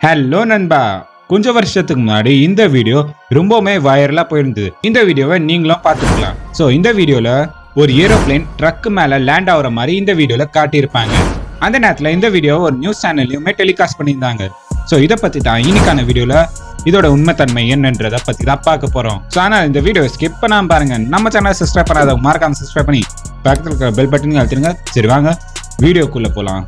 Hello நண்பா. கொஞ்சம் வருஷத்துக்கு முன்னாடி இந்த வீடியோ ரொம்பவுமே வைரலா போயிருந்தது. இந்த வீடியோவை நீங்களும் பார்த்துக்கலாம். ஸோ இந்த வீடியோல ஒரு ஏரோப்ளேன் ட்ரக் மேல லேண்ட் ஆகுற மாதிரி இந்த வீடியோல காட்டியிருப்பாங்க. அந்த நேரத்தில் இந்த வீடியோ ஒரு நியூஸ் சேனல்லையுமே டெலிகாஸ்ட் பண்ணியிருந்தாங்க. ஸோ இதை பத்தி தான் இன்னைக்கான வீடியோல இதோட உண்மைத்தன்மை என்னன்றதை பத்தி தான் பார்க்க போறோம். ஸோ ஆனால் இந்த வீடியோ ஸ்கிப் பண்ணாம பாருங்க. நம்ம சேனலை சப்ஸ்கிரைப் பண்ணாதவங்க மறக்காம சப்ஸ்கிரைப் பண்ணி பக்கத்தில் இருக்கிற பெல் பட்டன் அழுத்திடுங்க. சரி வாங்க வீடியோக்குள்ள போலாம்.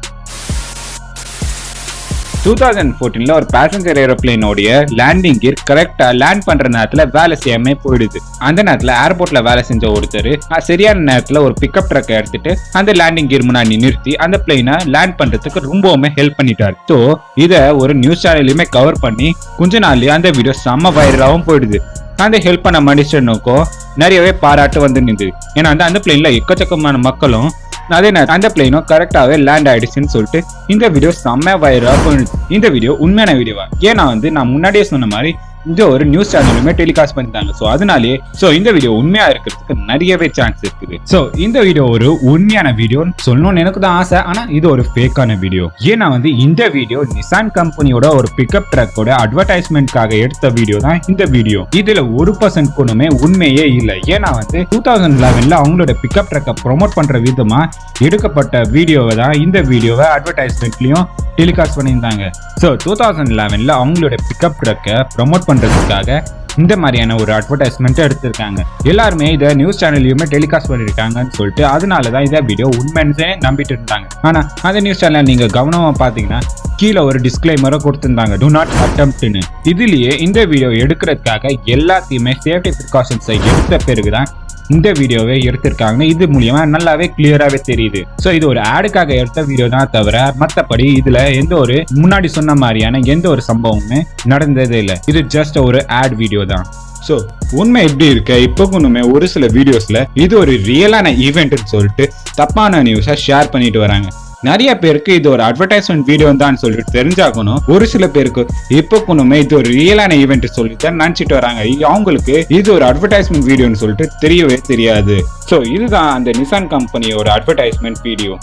2014 ஒரு பேசஞ்சர் ஏரோப்ளேனோடைய லேண்டிங் கியர் கரெக்டா லேண்ட் பண்ற நேரத்துல வேலை செய்யாம போயிடுது. அந்த நேரத்துல ஏர்போர்ட்ல வேலை செஞ்ச ஒருத்தர் சரியான நேரத்துல ஒரு பிக்கப் ட்ரக்கை எடுத்துட்டு அந்த லேண்டிங் கியர் முன்னாடி நிறுத்தி அந்த பிளேனை லேண்ட் பண்றதுக்கு ரொம்பவுமே ஹெல்ப் பண்ணிட்டாரு. ஸோ இதை ஒரு நியூஸ் சேனல்லையுமே கவர் பண்ணி கொஞ்ச நாள்லயே அந்த வீடியோ செம்ம வைரலாகவும் போயிடுது. அந்த ஹெல்ப் பண்ண மனுஷனுக்கும் நிறையவே பாராட்டு வந்து நின்றுது. ஏன்னா அந்த பிளேன்ல எக்கச்சக்கமான மக்களும் அதே நேரம் அந்த பிளேனும் கரெக்டாவே லேண்ட் ஆயிடுச்சுன்னு சொல்லிட்டு இந்த வீடியோ செம்ம வைரலா போயிடுச்சு. இந்த வீடியோ உண்மையான வீடியோவா? ஏன்னா நான் முன்னாடியே சொன்ன மாதிரி இந்த ஒரு நியூஸ் சேனலுமே டெலிகாஸ்ட் பண்ணிட்டாங்க. ஸோ அதனாலே இந்த வீடியோ உண்மையா இருக்கிறதுக்கு நிறையவே சான்ஸ் இருக்குது. ஸோ இந்த வீடியோ ஒரு உண்மையான வீடியோன்னு சொல்லணும்னு எனக்கு தான் ஆசை. ஆனா இது ஒரு ஃபேக்கான வீடியோ. ஏன்னா இந்த வீடியோ நிசான் கம்பெனியோட ஒரு பிக்கப் ட்ரக்கோட அட்வர்டைஸ்மெண்ட்காக எடுத்த வீடியோ தான் இந்த வீடியோ. இதுல 1% கூடமே உண்மையே இல்லை. ஏன்னா 2011 அவங்களோட பிக்கப் ட்ரக்கை ப்ரொமோட் பண்ற விதமா எடுக்கப்பட்ட வீடியோவை தான் இந்த வீடியோவை அட்வர்டைஸ்மெண்ட்லயும் டெலிகாஸ்ட் பண்ணியிருந்தாங்க. ஸோ 2011 அவங்களோட பிக்கப் ட்ரக்கை ப்ரொமோட் பண்றதுக்காக இந்த மாதிரியான ஒரு அட்வர்டைஸ்மெண்ட் எடுத்திருக்காங்க. எல்லாருமே இதை நியூஸ் சேனல்லையுமே டெலிகாஸ்ட் பண்ணிருக்காங்கன்னு சொல்லிட்டு அதனாலதான் இதை வீடியோ உண்மைன்னு நம்பிட்டு இருந்தாங்க. ஆனா அந்த நியூஸ் சேனல் நீங்க கவனமா பாத்தீங்கன்னா கீழே ஒரு டிஸ்க்ளைமரை கொடுத்திருந்தாங்க, டு நாட் அட்டெம்ப்ட்னு. இதுலயே இந்த வீடியோ எடுக்கிறதுக்காக எல்லாத்தையுமே சேஃப்டி ப்ரிகாஷன்ஸை எடுத்த பிறகுதான் இந்த வீடியோவை எடுத்திருக்காங்க. இது மூலியமா நல்லாவே கிளியராகவே தெரியுது. ஸோ இது ஒரு ஆடுக்காக எடுத்த வீடியோ தான் தவிர மற்றபடி இதுல எந்த ஒரு முன்னாடி சொன்ன மாதிரியான எந்த ஒரு சம்பவமுமே நடந்ததே இல்லை. இது ஜஸ்ட் ஒரு ஆட் வீடியோ தான். ஸோ உண்மை எப்படி இருக்க இப்போ ஒண்ணுமே ஒரு சில வீடியோஸ்ல இது ஒரு ரியலான ஈவெண்ட்னு சொல்லிட்டு தப்பான நியூஸை ஷேர் பண்ணிட்டு வராங்க. நிறைய பேருக்கு இது ஒரு அட்வர்டைஸ்மெண்ட் வீடியோ தான் சொல்லிட்டு தெரிஞ்சாகணும். ஒரு சில பேருக்கு இப்போ ஒண்ணுமே இது ஒரு ரியலான ஈவெண்ட் சொல்லிட்டு நினைச்சிட்டு வராங்க. அவங்களுக்கு இது ஒரு அட்வர்டைஸ்மெண்ட் வீடியோன்னு சொல்லிட்டு தெரியவே தெரியாது. ஸோ இதுதான் அந்த நிசான் கம்பெனியோட அட்வர்டைஸ்மெண்ட் வீடியோ.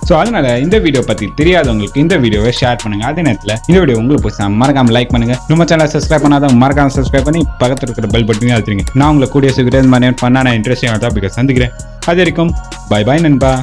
ஸோ அதனால இந்த வீடியோ பத்தி தெரியாதவங்களுக்கு இந்த வீடியோவை ஷேர் பண்ணுங்க. அதே நேரத்தில் இந்த வீடியோ உங்களுக்கு பிடிச்சா மறக்காம லைக் பண்ணுங்க. நம்ம சேனல் சப்ஸ்கிரைப் பண்ணாதவங்க மறக்காம சப்ஸ்கிரைப் பண்ணி பக்கத்தில் இருக்கிற பெல் பட்டனையும் அழுத்துறீங்க. நான் உங்களை கூடிய சீக்கிரம் இந்த மாதிரி பண்ணான இன்ட்ரெஸ்டிங் டாபிக் சந்திக்கிறேன். அது வரைக்கும் பை பாய் நண்பா.